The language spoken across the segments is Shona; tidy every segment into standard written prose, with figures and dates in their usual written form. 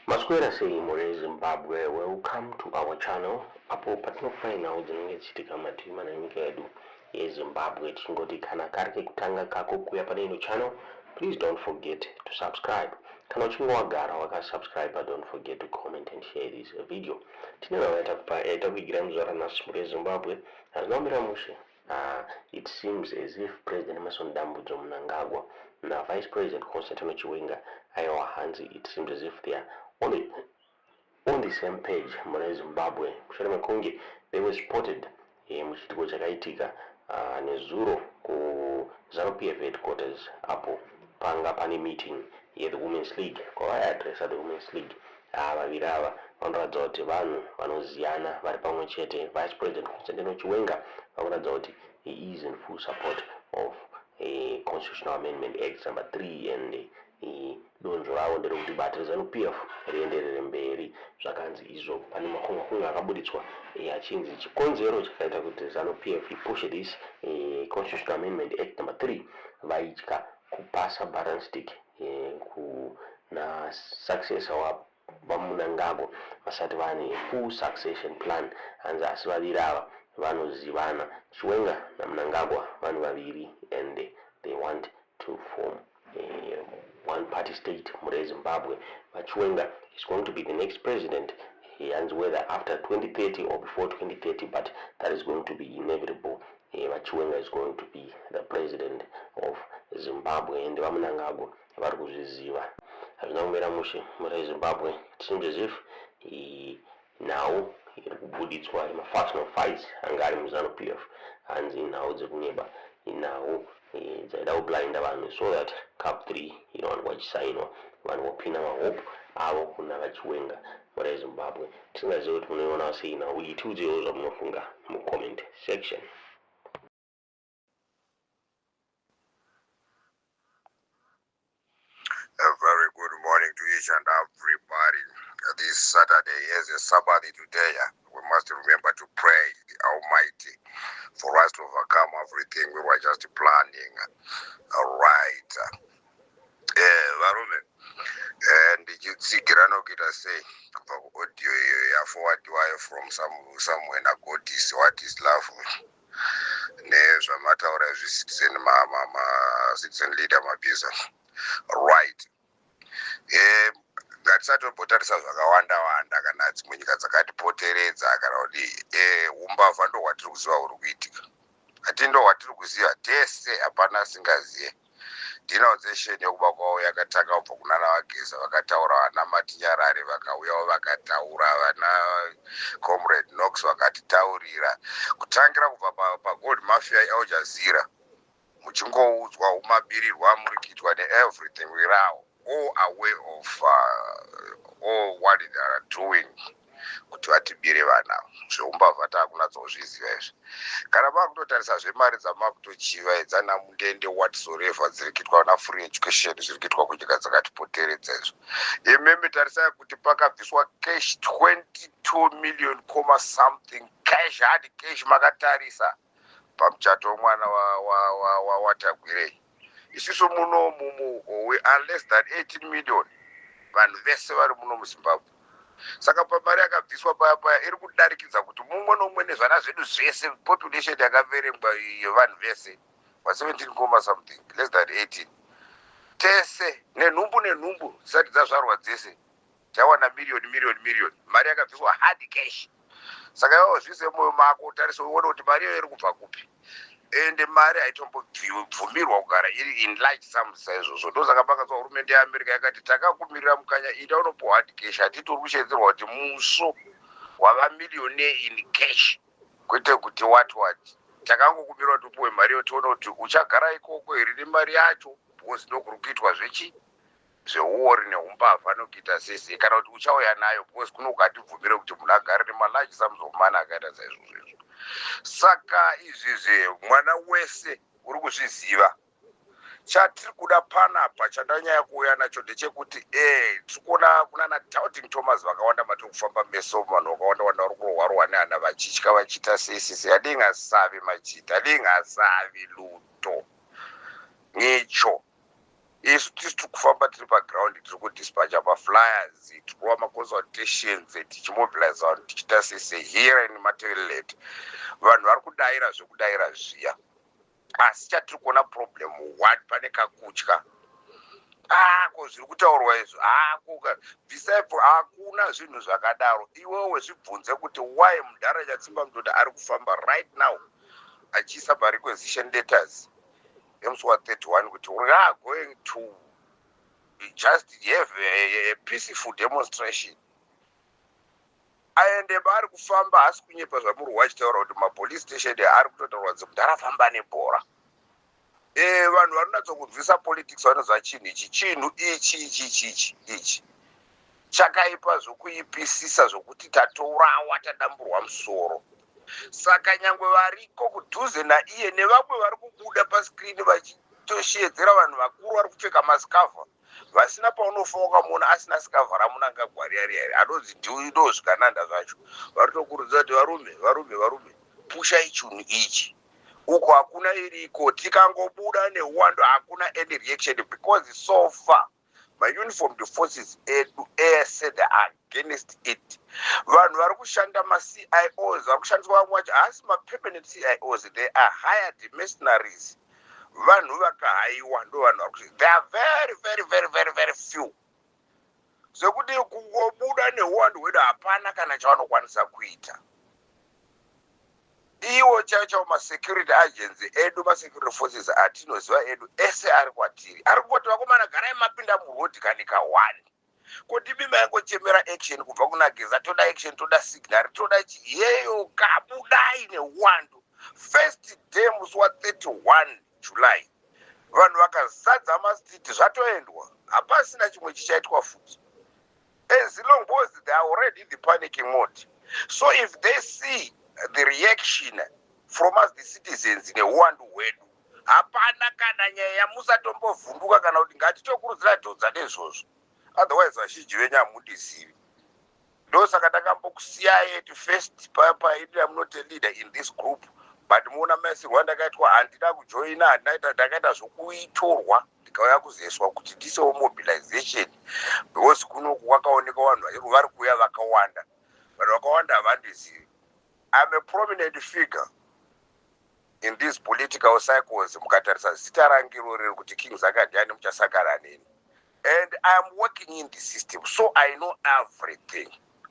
Maswera sei muri Zimbabwe, welcome to our channel. Apo patinofaina udzinenge chitika matima na nyika yedu yeZimbabwe tichingoti kana kari kutanga kako kuya pane ino channel, please don't forget to subscribe. Kana uchinge wagara wakasubscribe, don't forget to comment and share this video. Tinena waita kuigira muzvara nhasi muri Zimbabwe azinomira mushe. It seems as if President Emmerson Dambudzo Mnangagwa and Vice President Constantino Chiwenga Ayowa Hanzi, it seems as if they are on the same page. Muri Zimbabwe Mushure Makungi, they were spotted muchitiko chakaitika nezuro ku ZANU-PF headquarters apo panga pane meeting ye the Women's League address the Women's League. Vaviri ava vanoratidza kuti vanhu vanoziyana vari pamwe chete. Vice President Constantino Chiwenga vanoratidza kuti he is in full support of a Constitutional Amendment Act number 3 and donzvo ravo nderekuti bata reZANU-PF rienderere mberi. Zvakanzi izvo pane makunga akabuditswa achinzi chikonzero chakaita kuti ZANU-PF ipushe this Constitutional Amendment Act number 3 vaitya kupasa balance stick kuna successor vaMnangagwa vasati vane full succession plan. Hanzi asi vaviri ava vanozivana. Chiwenga naMnangagwa vanhu vaviri and they want to form a one-party state muri Zimbabwe. But Chiwenga is going to be the next president. He hands whether after 2030 or before 2030, but that is going to be inevitable. But Chiwenga is going to be the president of Zimbabwe and vaMnangagwa vari kuzviziva. Hazvina kumira mushe muri Zimbabwe. It seems as if now iri kubuditswa factional fights anga ari muZANU-PF. Hanzi nhau dzekunyeba nhau dzaida kublinda vanhu so that cap 3 inowanikwa ichisainwa vanhu vopinda mahope avo kuna vaChiwenga muri Zimbabwe. Tisingazivi kuti munoiona sei nhau iyi. Tiudzewo zvamunofunga mucomment section. A very good morning to each and everybody. This Saturday is a Sabbath today. We must remember to pray the Almighty for us to overcome everything we were just planning. All right. Varume. And ndichitsigirano kita say audio ya forward from somewhere na Godis what is love. Nezvamataura zvi-citizen citizen leader mabhiza. Right. Ngatisatopotarisa zvakawanda kana dzimwe nyika dzakatipoteredza kana kuti umbavha ndo hwatiri kuziva uri kuitika. Ati ndo hwatiri kuziva tese, hapana asingaziye. Denounciation yekuba kwavo yakatanga kubva kunana Vageza vakataura, vana Matinyarare vakauyawo vakataura, vana Comrade Knox vakatitaurira, kutangira kubva pagold mafia yeAl Jazeera muchingoudzwa umabirirwa muri kuitwa neeverything wirawo, all aware of all what they are doing kuti vatibire vana. Zveumbavha takunatsozviziva izvi. Kana vakutotarisa zvemari dzamakutochiva edzana mundende whatsoever dziri kuitwa na free education zviri kuitwa kunyika dzakatipoteredza izvo. Imemi tarisai kuti pakabviswa cash 22 million something cash, hard cash makatarisa pamuchato womwana waTagwirei. Isusu muno we are less than 18 million vanhu vese vari muno muZimbabwe. Saka pamari yakabviswa paya iri kudarikidza kuti mumwe nomwe nezvana zvedu zvese population yakaverengwa yevanhu vese wa 17 something less than 18 tese nenhumbu zisati dzazvarwa dzese tawana million mari yakabviswa hard cash. Saka iwo zvise moyo mako utarisa uone kuti mari iyo iri kubva kupi ende mari haitombobvumirwa kugara iri in large sums saizvozvo. Ndosaka pakazwa hurumende yeAmerica yakati takakumirira mukanya ida unopuwa hard cash, hatitori kushedzerwa kuti muso wava millionaire in cash kwete kuti what takangokumirira kuti upuwe mari iyo tione kuti uchagara ikoko here nemari yacho because ndokuri kuitwa zveuori neumbavha nokuita sese, kana kuti uchauya nayo because kuno ukatibvumire kuti munhu agare nemalage sums of money akaita saizvozvo. Saka izvizvi mwana wese uri kuzviziva. Chatiri kuda panapa chandanyaya kuuya nacho ndechekuti tiri kuona kunana Doubting Thomas vakawanda matiri kufamba meso vanhu vakawanda vari kurwarwa neana vachitya vachiita sesese. Adingasavi machita, adingasavi luto ngecho isu tisi tiri kufamba tiri paground tiri kudispatcha maflyers tikuwa maconsultations tichimobilize vanhu tichita sese here nemateriality vanhu vari kudayira zvekudayira zviya asi chatiri kuona problem what pane kakutya ko zviri kutaurwa izvo bvisaipo hakuna zvinhu zvakadaro iwewe zvibvunze kuti why mudharaja tsimba mutoda ari kufamba right now achiisa parequisition letters emusi wa31 kuti we are going to just have a peaceful demonstration aende vari kufamba hasi kunyepa zvamuri wachitaura kuti mapolice station ari kutotaurwa kuti munhu arafamba nebhora vanhu varinatsokunzwisa politics vanozva chinhu ichi chinhu ichi chakaipa zvokuipisisa zvokuti tatourawa tadamburwa musoro saka nyangwe variko kudhuze naiye nevamwe vari kubuda paskrini vachitoshedzera vanhu vakuru vari kupfeka masikavha vasina paunofa wakamuona asina sikavha ramunangagwariyari anonzi ndozvikananda zvacho vari tokurudzira kuti varume pushai chinhu ichi uko hakuna iriko tikangobuda neuwando hakuna any reaction because so far ma-uniformed forces edu ese they are against it vanhu vari kushanda ma-CIOs vari kushandiswa vamwe vacho haasi ma-permanent CIOs they are hired mercenaries vanhu vakahayiwa ndo vanhu vari they are very few zvekuti kungobuda neuwando hwedu hapana kana chavanokwanisa kuita iwo chaicho masecurity agency edu masecurity forces atinoziva edu ese ari kwatiri ari kungoti vakomana garai mapinda murodi kanika 1 kuti bima yangochemera action kubva kuna geza toda action toda signal toda yeyo kabudai neuwando first day musi wa31 July vanhu vakazadza mastiti zvatoendwa hapasina chimwe chichaitwa futi as long as they are already in the panicking mode so if they see the reaction from us the citizens neuwandu hwedu hapana kana nyaya musatombovhunduka kana kuti ngatitokurudzira dhodza nezvozvo otherwise vazhinji venyu hamundizivi ndosaka takambokusiyai at first paidira munote leader in this group but muona maisirwa ndakaitwa handida kujoina ndakaita zvokuitorwa ndikauya kuzoiswa kuti ndisewo mobilization because kuno kwakaoneka vanhu vari kuuya vakawanda vanhu vakawanda havandizivi I'm a prominent figure in these political cycles mukatarisa zita rangiro riri kuti King Zakadani muchasakara neni and I am working in the system so I know everything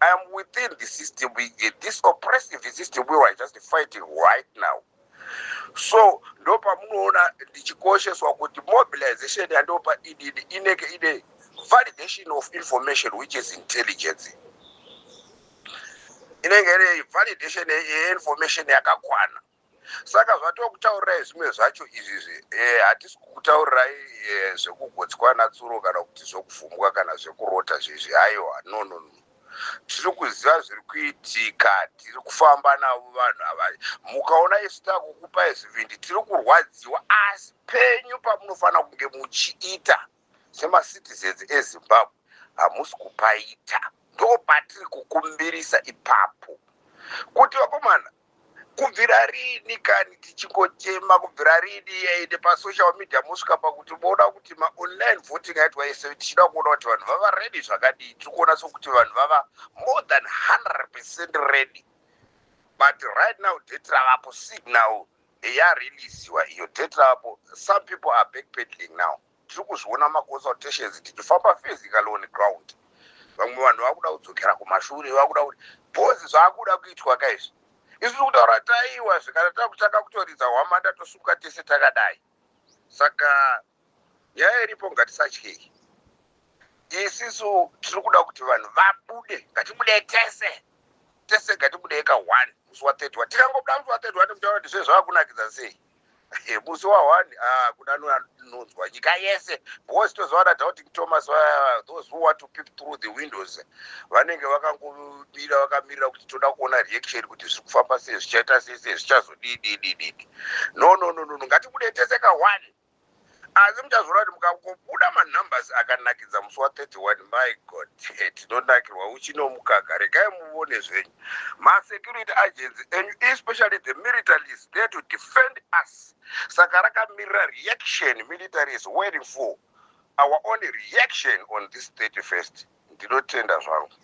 I am within the system this oppressive system we are just fighting right now so ndopa munoona ndichikosheswa kuti mobilization yandopa inenge ine validation of information which is intelligence inenge ine validation information yakakwana saka zvatokutaurirai zvimwe zvacho izvizvi hatisi kutaurirai zvekugotswa natsuro kana kuti zvokuvhumwa kana zvekurota zvezvi aiwa no tiri kuziva zviri kuitika tiri kufamba navo vanhu ava mukaona isu takukupai zvivindi tiri kurwadziwa asi penyu pamunofanira kunge muchiita semacitizens eZimbabwe hamusi kupaita ndo patiri kukumbirisa ipapo kuti vakomana kubvira rini kani tichingochema kubvira rini yaende pasocial media musvika pakuti moona kuti maonline voting aitwa ese tichida kuona kuti vanhu vava ready zvakadii tiri kuona sokuti vanhu vava more than 100% ready but right now date ravapo signal yareleasiwa iyo date ravapo some people are backpedaling now tiri kuzviona maconsultations tichifamba physical on ground vamwe vanhu vakuda kudzokera kumashure vakuda kuti bhozi zvaakuda kuitwa kaizvi isu kutaura taiwa zvikana takutanga kutoridza hwamanda tosuka tese takadai saka nyaya iripo ngatisatyei isisu tiri kuda kuti vanhu vabude ngatibudei tese ngatibudei ka1 musi wa31 tikangobuda musi wa31 mutaura kuti zvezvo vakunakidza sei musi wa1 kudanonzwa nyika yese because tozowana Doubting Thomas those who want to peep through the windows vanenge vakangobira vakamirira kuti toda kuona reaction kuti zviri kufamba sei zvichaita sei zvichazodii no ngatibudei tese ka1 asi muchazoona kuti mukangobuda manumbers akanakidza musi wa31 my god tinonakirwa uchinomukaka regai muone zvenyu masecurity agents enyu especially the militaries there to defend us saka rakamirira reaction military is waiting for our only reaction on this 31st ndinotenda zvangu